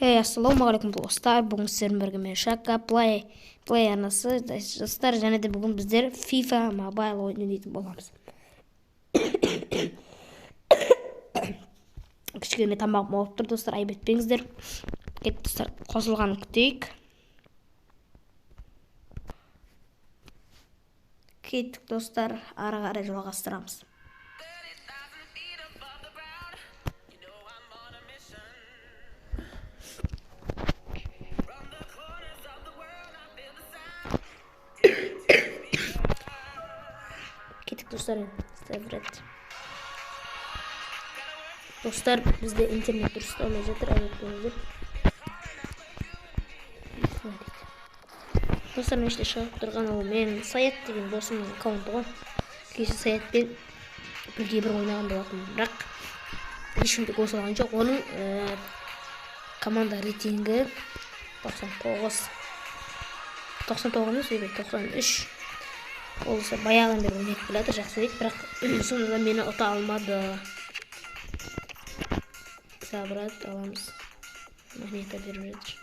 Ассалаумағалейкум достар. Бүгін сіздермен бірге мен Шака плей арнасы жастар, және де бүгін біздер FIFA Mobile ойнайтын боламыз. Кішкене тамақ болып тұр достар, айып етпеңіздер. Кеттік достар, қосылғанын күтейік. Кеттік достар, ары қарай жалғастырамыз. Достар, бізде интернет дұрыс істемей жатыр, әйткеніздер. Достар, меште шығып тұрған ол мен Саят деген досымның аккаунты ғой. Кеше Саятпен бірге бір ойнаған болатын, бірақ ешкімде қосылған жоқ. Оның команда рейтингі 99 емес, 93. Ол баяғыдан бері ойнап келеді, жақсы дейді, бірақ соңында мені ұта алмады. Сабырат аламыз. Магнита беріп жатыр.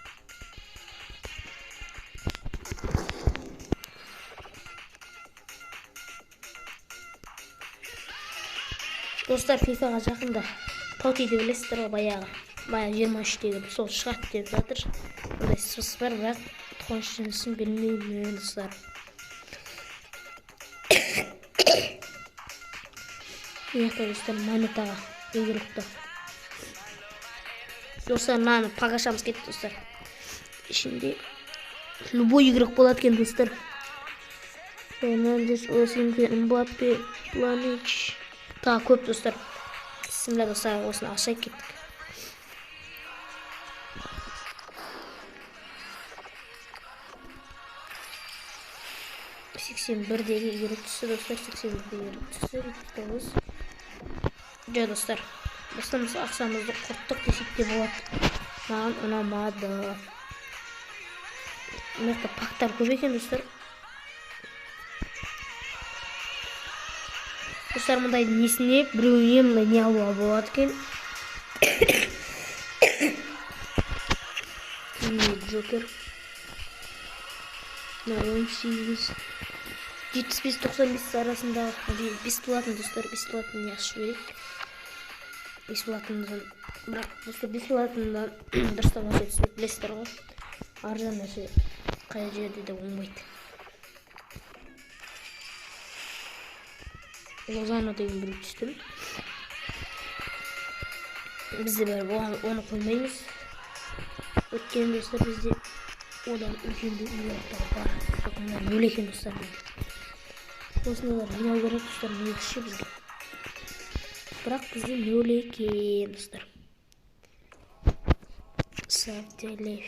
Достар, FIFA-ға жақында Таутиді білесіздер ғой, баяғы 23-тегі сол шығады деп жатыр. Ондай сөз бар, бірақ тұқыншынысын білмеймін достар. Мияқта достар, монетаға игрокта. Достар, мынаны пағашамыз кетті достар. Ішінде любой игрок болады екен достар. Фернандес, Осимхен, Мбаппе, Планич. Тағы көп достар. Бісміллә достар, осыны ашай кеттік. Бірдегі игрок түсі достар, 81-дегі игрок түсі, 79. Жа достар, бастамыз ақшамызды құрттық десек те болады. Маған ұнамады. Мықты пактар көп екен достар. Достар, мұндай несіне біреуінен не алуға болады екен. Джокер. 18. 75-95 арасында бесплатно достар, бесплатно яшып берейік. Бесплатныдан, бірақ достар, бесплатныдан дұрыстап өте түспек білесіздер ғой. Арзан нәрсе қай жерде де оңбайды. Лозано деген бір түстім. Бізде бәрі оны қоймаймыз. Өткен достар, бізде одан үлкенді үйлерді бар. Соқындар өл екен достар. Осыналар жинау керек достар, негізше бізге. Бірақ бізде нөл екен достар. Саптелев.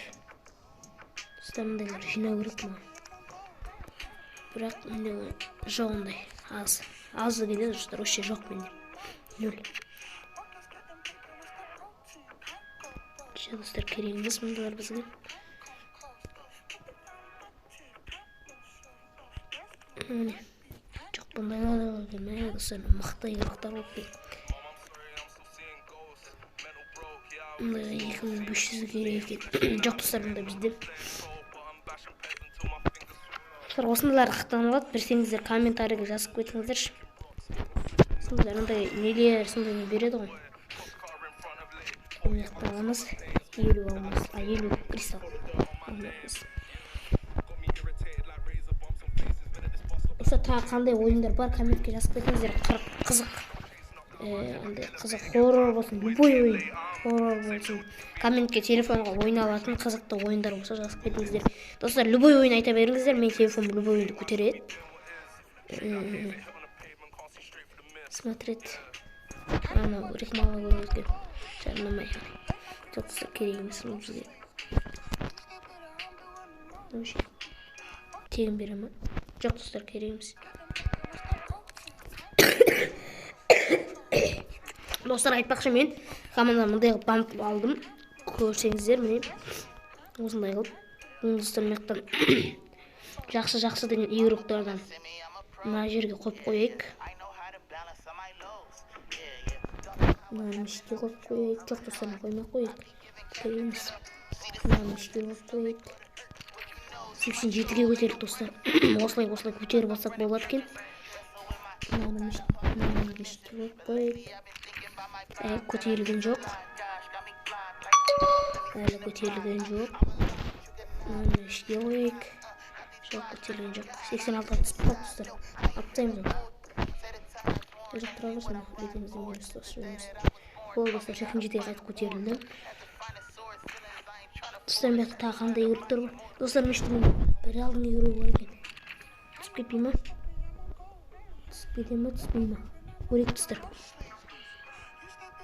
Достар, мұндайлар жинау керек ма? Бірақ мұндай жоғындай аз. Азы келеді достар, өше жоқ менде. Нөл. Достар, кереңіз мұндалар бізге. Жоқ, бұндайлар келмей достар, мықты игроктар болып келді. Мұндай 2500 керек екен. Жоқ достар, мұндай бізде. Осындылар қақтанылады, берсеңіздер комментарийге жазып кетіңіздерші. Осындылар мұндай нелер, сондай не береді ғой. Ояқты аламыз, 50 аламыз, 50 кристалл аламыз. Осы тағы қандай ойындар бар, комментке жазып кетіңіздер. Қызық, қызық хоррор болсын, любой ойын, хоррор болсын. Комментке телефонға ойна алатын қызықты ойындар болса жазып кетіңіздер. Достар, любой ойын айта беріңіздер, мен телефоным любой ойынды көтереді. Смотреть. Ана, рекламалы көріңізге. Жарнамай. Достар, керегіміз бізге. Тегін беремін. Жоқ достар, керегіміз. Достар, айтпақшы мен командадан мұндай қылып дамытып алдым. Көрсеңіздер, міне осындай қылып. Достар, мектен жақсы деген игроктардан мына жерге қойып қойайық. Мынаны ішке қойып қойайық. Жоқ достар, қоймай қойайық. Көреміз. Мынаны ішке қосып қояйық. 87-ге көтердік достар. Осылай көтеріп алсақ болады екен. Мынаны ішке қойып қояйық. Көтерілген жоқ. Әлі көтерілген жоқ. Мынаны ішке қояйық. Жоқ, көтерілген жоқ. 86-ға түсіп қалды достар. Алып тастаймыз оны. Өзіп тұра берсін. Бетіміздің минус достар. Ол достар 87-ге қайтып көтерілді. Достар, мен тағы қандай игректер бар. Достар, мен бір алдын игрек бар екен. Түсіп кетпей ма? Түсіп кете ма, түспей ма? Көрейік достар.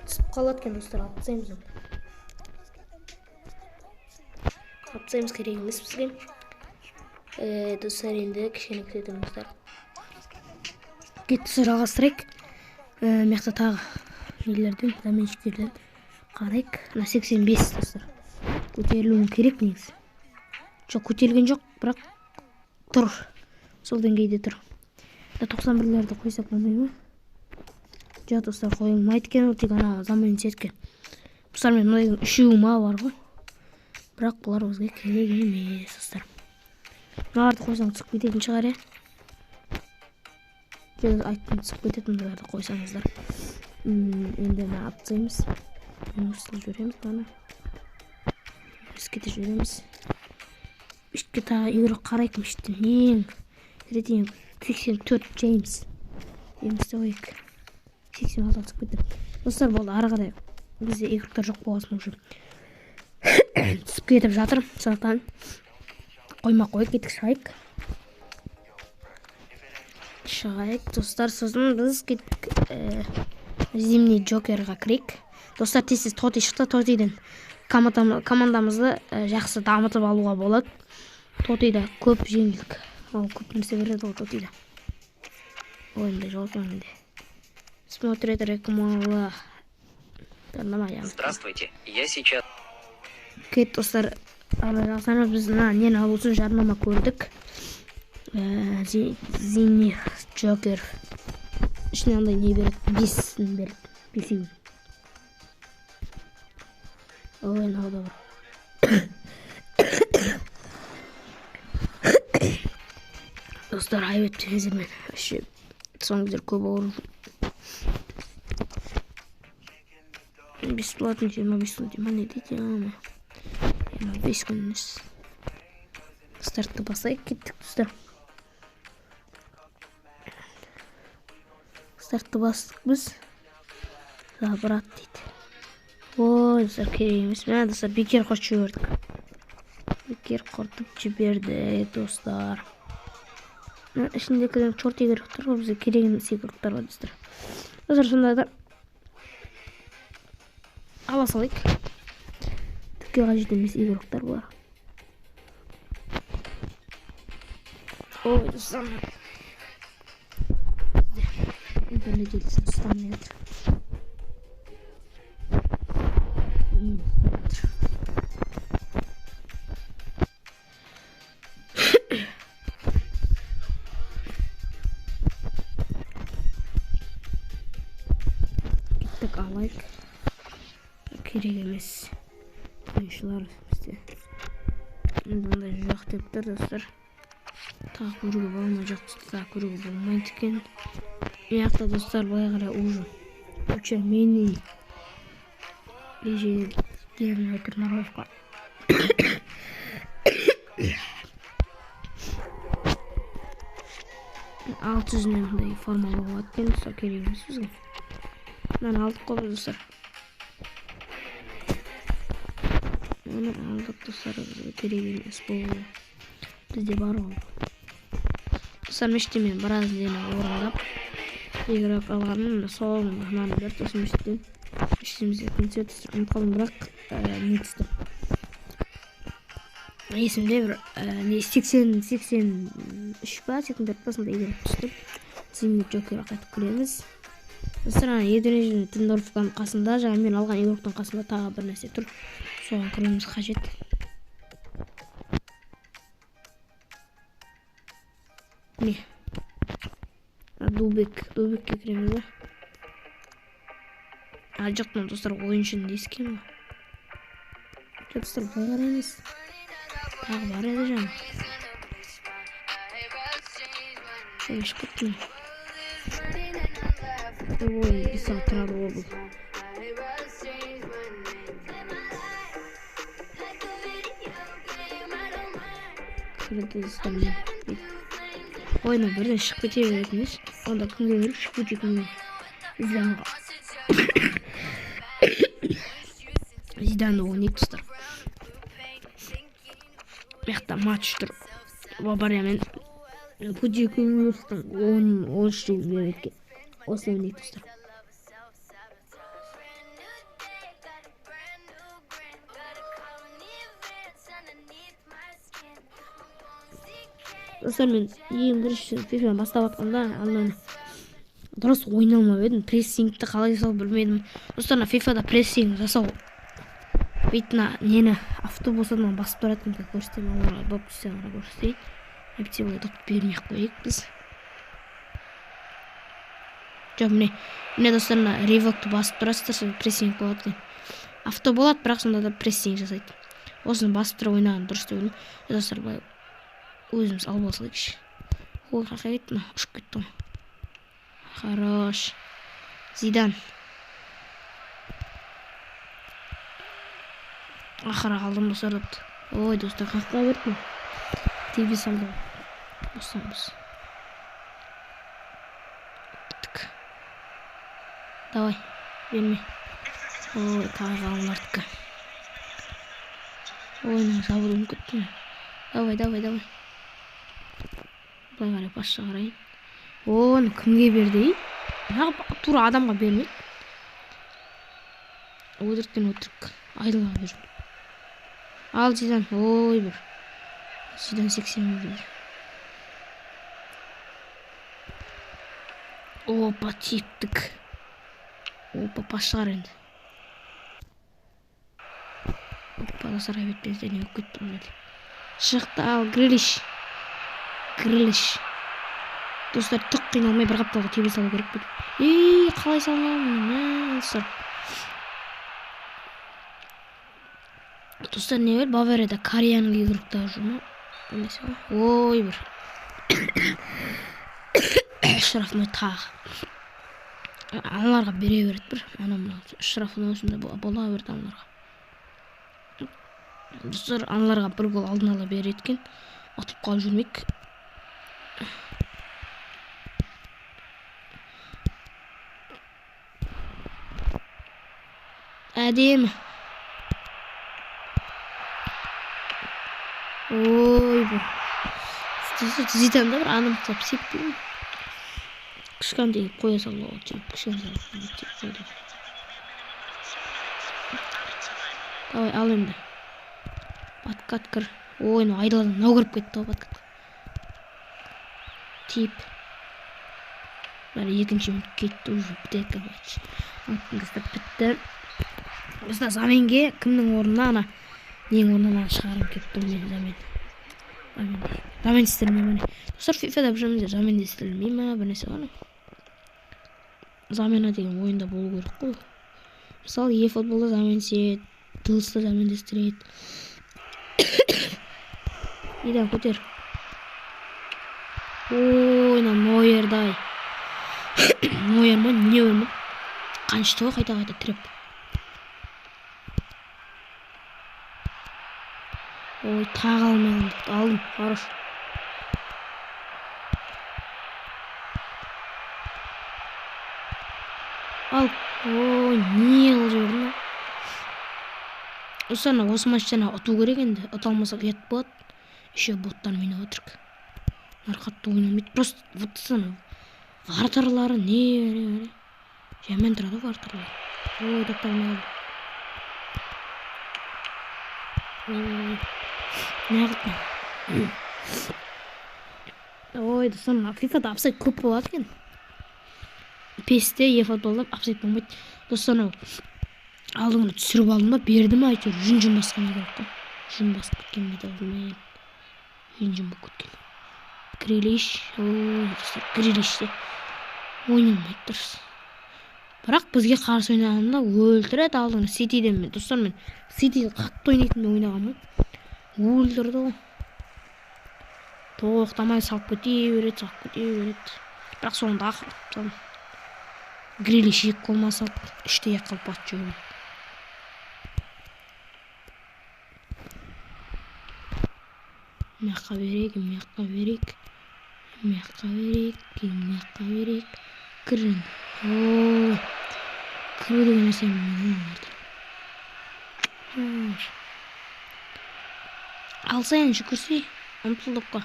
Түсіп қалады екен достар, алып тастаймыз оны. Алып тастаймыз, керек емес бізге. Достар, енді кішкене күтетін достар. Достар, ағастырайық. Меқта тағы нелерден, заменшіктерден қарайық. 85 достар. Көтерілуім керек негізі. Жоқ, көтерілген жоқ, бірақ тұр. Сол деңгейде тұр. 91-лерді қойсақ болмай ма? Жоқ, достар, қойылмайды екен, ол тек ана заман сеткен. Достар, мен мынайдың үшеуіма бар ғой. Бірақ бұлар бізге керек емес, достар. Мыналарды қойсаң түсіп кететін шығар, Жоқ, айттым, түсіп кететін бұларды қойсаңыздар. Енді мына атсаймыз. Үстіл жүреміз бана. Кете жүреміз. Үштке тағы игрек қарайық мүштен. Ең ретен 84 Джеймс. Емісті қойық. 86 түсіп кетті. Достар, болды, ары қарай бізде игректер жоқ болғасын үшін. Түсіп кетіп жатыр. Сондықтан қоймақ қойық, кетік шығайық. Шығайық, достар, сосын біз кеттік зимний джокерға кірейік. Достар, тез Тоти шықты. Тотиден командамызды жақсы дамытып алуға болады. Тотида көп жеңілдік. Ол көп нәрсе береді ол Тотида. Ойында жоқ ойында. Смотрит рекламалы. Здравствуйте, я сейчас... Кет, достар, біз нені алу үшін жарнама көрдік. Зимний джокер. Ішіне андай не береді? 5-ін береді. 5-ін. Ой, нағыда бар. Достар, айбет тезермен. Соңғыздар көп ауыр. Бесплатный 25 күн дема не дейді? 25 күн емес. Стартты басайық, кеттік, достар. Стартты бастық біз. Забрат дейді. Ой, достар, керек емес. Мен достар, бекер қосып жібердік. Бекер құртып жіберді, достар. Ішінде кірген чорт игректер ғой, бізге керек емес игректер бар, достар. Достар, сонда да ала салайық. Түкке қажет емес игректер бар. Ой, достар. Интернет желісін ұстамайды. Кеттік алайық. Керек емес. Ойыншылар бізде. Бұнда жоқ деп тұр, достар. Тағы көруге болмай жоқ, тағы көруге болмайды екен. Яқта, достар, былай қарай ужин. Учермени. Ежелдерін Трнаровқа. Алт жүзінен бұндай формалы болады екен, достар, керек емес бізге. Мынаны алдық қой, достар. Оны алдық, достар, керек емес бұл. Бізде бар ол. Достар, меште мен біраз нені орындап игрек алғанмын. Сол мынаны бір тосын мештен ішімізде концерт ұстырып қалдым, бірақ не түсті. Есімде бір 83 ба, 84 басында игрек түсті. Зимний джокерға қайтып көреміз. Достар, едірежін Трнаровканың қасында, жаңа мен алған игректің қасында тағы бір нәрсе тұр. Соған көреміз қажет. Не? Дубекке кіреміз ба? Жоқтан, достар, ойыншын дескен ба? достар былай қараймыз. Тағы бар еді жаңа. Шөмеш күттім. Ой, бір сағат тұрады ғой бұл. Кірді ойына бірден шығып кете беретінбіз. Онда кімге беріп шығып кететінбіз. Зиданға. Зиданды ойнайық достар. Мақта матч тұр. Бавариямен Путикумстың 13 береді. Осыны ойнайық достар. Достар, мен ең бірінші FIFA бастап атқанда анан дұрыс ойналмап едім. Прессингті қалай жасау білмедім. Достар, FIFA-да прессинг жасау бүйтін нені автобусынан басып баратын көрсетейін. Оларға болып күшсеғара көрсетейін. Әпте олай доп бермей қойық біз. Жоқ, міне достарына ревокты басып тұрасыздар, прессинг болады. Авто болады, бірақ сонда да прессинг жасайды. Осыны басып тұра ойнаған дұрыс деп ойлаймын. Достар, былай өзіміз алып алсайықшы. Ой, қақай кетті ма? Ұшып кетті ма? Хорош. Зидан. Ақыра қалдым достар допты. Ой, достар, қаққа берді ма? Тебе салды. Осамыз. Біттік. Давай, берме. Ой, тағы қалындардық. Ойның жабылуым кетті ме? Давай. Бұлай қарай басша қарайын. Оны кімге берді? Тура адамға бермейді. Өтірік. Айдылға берді. Ал Зидан. Ой бір. Зидан 80 берді. Опа, типтік. Опа, басша қарайынды. Опа, достар, әбетпен өк кеттім деді. Шықты, ал Грилиш. Достар, түк қиналмай бір қапталға тебе салу керек болды. Қалай салмауым? Достар, не бер? Баварияда Кореяның игрокта жүр ма? Ой, бір. Штрафной тағы. Аналарға бере береді бір. Штрафной осында бола берді аналарға. Достар, аналарға бір гол алдын ала береді екен. Атып қалып жүрмек. Әдемі. Ой, бір. Зиданда бір аным тап сеппеймін. Кішкандей қоя салуға түйіп. Давай, ал енді. Баткат кір. Ой, айдаладан нау кіріп кетті ғой баткат. Тип. Бәрі екінші минут кетті, уже бітетті матч. Алтынгыздар бітті. Осында Заменге кімнің орнына нең орнына шығарым кеп білмеймін. Замен істелмей. Достар, FIFA-да бір жамында Замен істелмей ма? Бірнесе ғана. Замена деген ойында болу керек қой. Мысалы, e-футболда Замен істеледі, Дылыста Замен істеледі. Идан көтер. Ойна Нойердай. Нойер ма? Не өлмі? Қаншты ғой қайта тіреп. Ой, тағы алмайын. Алдым, хорош. Ал. Ой, не қыл жерді. Осы матчтан ұту керек енді. Ұта алмасақ ет болады. Еще боттармен отырық. Нарқатты ойнамайды. Просто бұттысаны. Вартарлары не. Жәмен тұрады вартарлары. Ой, доктармен алды. Неғытпен. Ой, достан, FIFA-да апсайт көп болады кен. PES-те e-футболда апсайт болмайды. Достан, алдыңына түсіріп алдым ба, берді ма, әйтеуір жүн басқан керек қой. Жүн басып кеткен бейді алдым. Жүн болып кеткен. Грилиш. Ой, достар, Грилиште ойнамайды дұрыс. Бірақ бізге қарсы ойнағанда өлтіреді. Алдыңда Ситиден мен достармен Сити қатты ойнайтын ойнағанмын. Өлтірді ғой. Тоқтамай салып кете береді. Бірақ соңында ақырып Грилиш екі қолма салып 3-те қалып бат жүрді. Маққа берейік. Кірін. Кіру деген нәрсе мен алсайын жүгірсе ұмтылдық қой.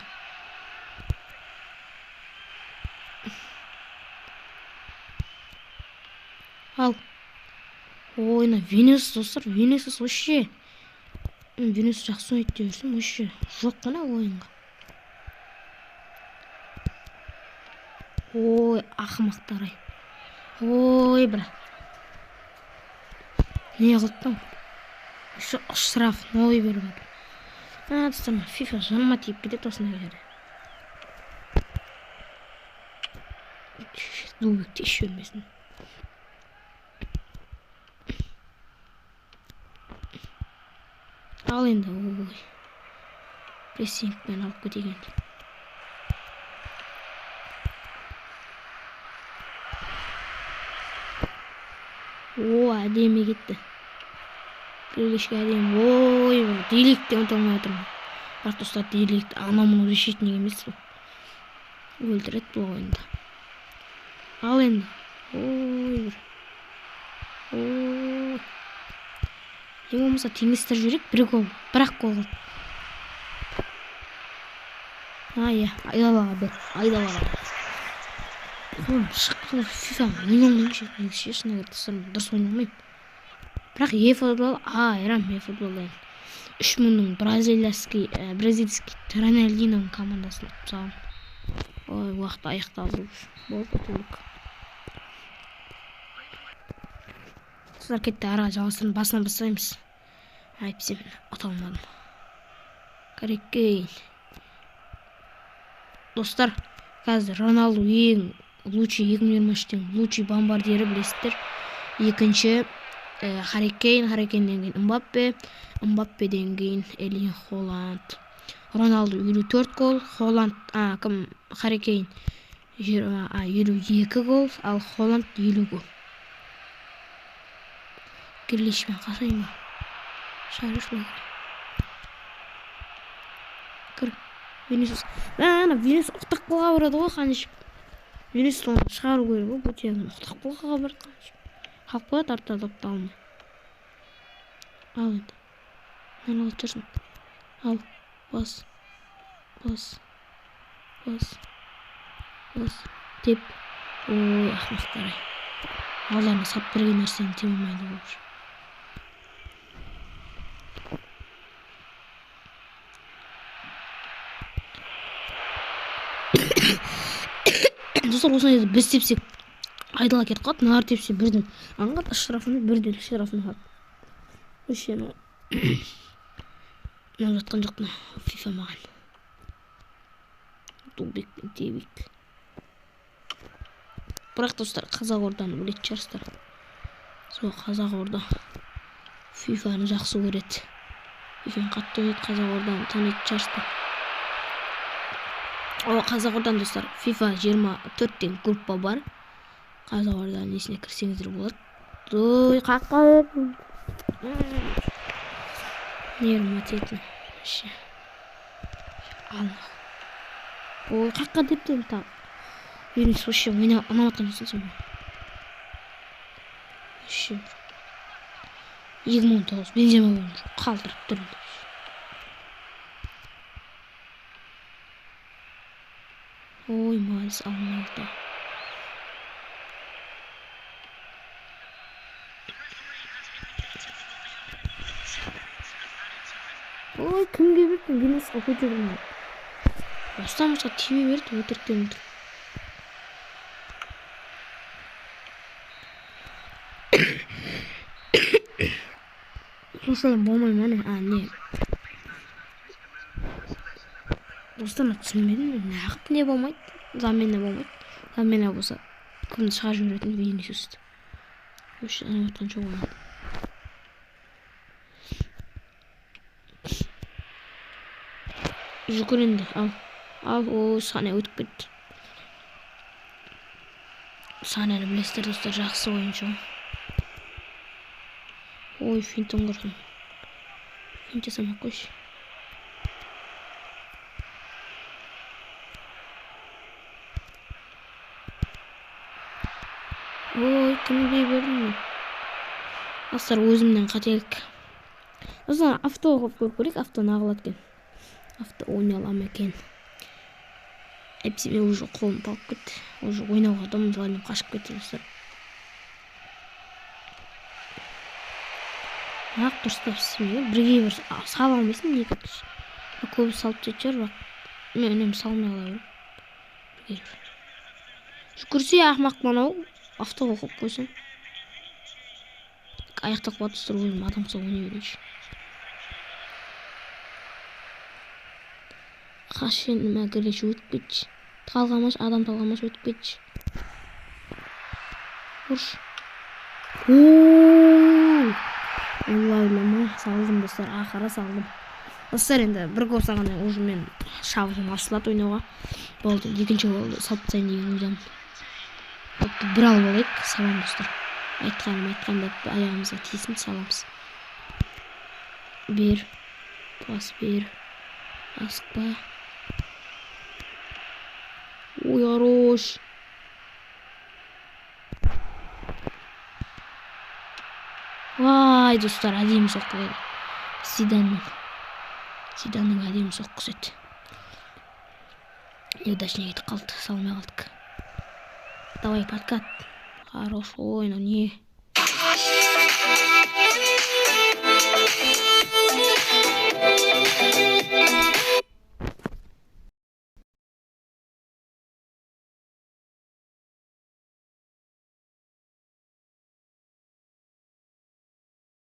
Ал. Ойна Винисиус достар. Винисиус вообще. Винисиус жақсы ойнайды деп жүрсем вообще жоқ қана ойынға. Ой, ақымақтар-ай. Ой, брат. Не қылттың? Штраф, ой беріп отыр. Достар, FIFA жаныма тиіп кетеді осындай жерде. Дубекте еш өрмесін. Ал енді, ой. Прессингпен алып кетеген. Әдемі кетті. Грилишке әдемі. Ой, Деликте ұмытылмай отырмын. Бірақ достар, Деликті анамын решетінен емес бұл. Өлтіреді бұл ойында. Ал енді. Ой. Ең болмаса теңестір жүрек, бір гол. Бірақ гол қылды. Айдалаға бір. Шықты FIFA ойнаумен шешіне көрді. Дұрыс ойнамайым. Бірақ e-футбол, e-футболдан 3000-ның бразильский Рональдиноның командасын ұтсам. Ой, уақыт аяқталды. Болды өтілік. Сыздар кетті араға жалғастырын басынан бастаймыз. Әйтпесе мен ұталмадым. Қарекейн. Достар, қазір Роналду ең лучший 2023-тің лучший бомбардирі білесіздер. Екінші Харикейнден кейін Мбаппеден кейін Эрлинг Холланд. Роналду 54 гол, Харикейн 52 гол, ал Холланд 50 гол. Грилишмен қасайын ба? Шарышма. Кір. Винисиус. Винисиус ұқтық болға барады ғой қанышып. Винисиус оны шығару керек ғой. Бұтияның ұқтық болға барады қанышып. Қалып қояды артта допты алмай. Ал енді. Мен алып жүрсін. Ал. Бас. Теп. Ой, ақмақтар-ай. Алдарына сап бірген нәрсені темемайды болып. Достар, осындай біз тепсек айдала кетіп қалды. Нар тепсе бірден аңғат штрафын бірден штрафын қалды. Өшені мынау жатқан жоқна FIFA маған. Дубек пен Тебик. Бірақ достар, қазақ орданы білетін шығарсыздар. Сол қазақ орда FIFA-ны жақсы көреді. FIFA-ны қатты ойнайды, қазақ орданы танитын шығарсыздар. Қазақ ордан достар, FIFA 24-тен группа бар. Қазақ ордан несіне кірсеңіздер болады. Ой, қаққа нервім атетін. Ой, қаққа дептен тап. Винисиус вообще ұнаматқан жоқсын сен. 2019 Бензема болған жоқ. Қалдырып тұрды. Ой, Майлз алмалды. Ой, кімге бердің? Винисиусқа көтердім. Осыдан басқа тиме берді, өтіріктен өтір. Осылай болмай мәне. Не. Достарына түсінмедім. Нағып не болмайды? Замена болмайды. Замена болса, кімді шыға жіберетін Винисиусты. Үш аткан жок. Жүгүр энди. Ал Сане өтүп кетти. Санени билесиздер достор, жакшы оюнчу. Ой, финтон көрдүм. Финт жасамай койчу. Ой, кимге бердим? Астар өзүмдөн кателик. Озон автого коюп көрөк, автону агылат экен. Авто ойнай алам экен. Эпси мен уже колум талып кетти. Уже ойнауга дом желанием качып кетти достор. Ак дурстапсың, бирге бир сала алмайсың эмне кетиш. Көбү салып жатыр, бак. Мен эми салмай кала берем. Жүгүрсө акмак манау автого коюп койсоң. Аяктап калат достор, өзүм адамса ойнай берейинчи. Кашын нема келеш өтүп кетчи. Талгамаш, адам талгамаш өтүп кетчи. Уш. Ойлойм, салдым достор, акыра салдым. Достор, энди бир гол салгандан уже мен шабытым ачылат ойноого. Болду, экинчи голду салып тастайын деген ойдомун. Бир ал болайык, салам достор. Айткан деп аягыбызга тийсин, саламыз. Бир, пас бер. Аскпа. Ой, хорош. Vay dostlar, adem soktu. Zidane'nin adem sokkusu etti. Неудачно кетип калды, салмай калдык. Давай, подкат. Хорош ойн, не.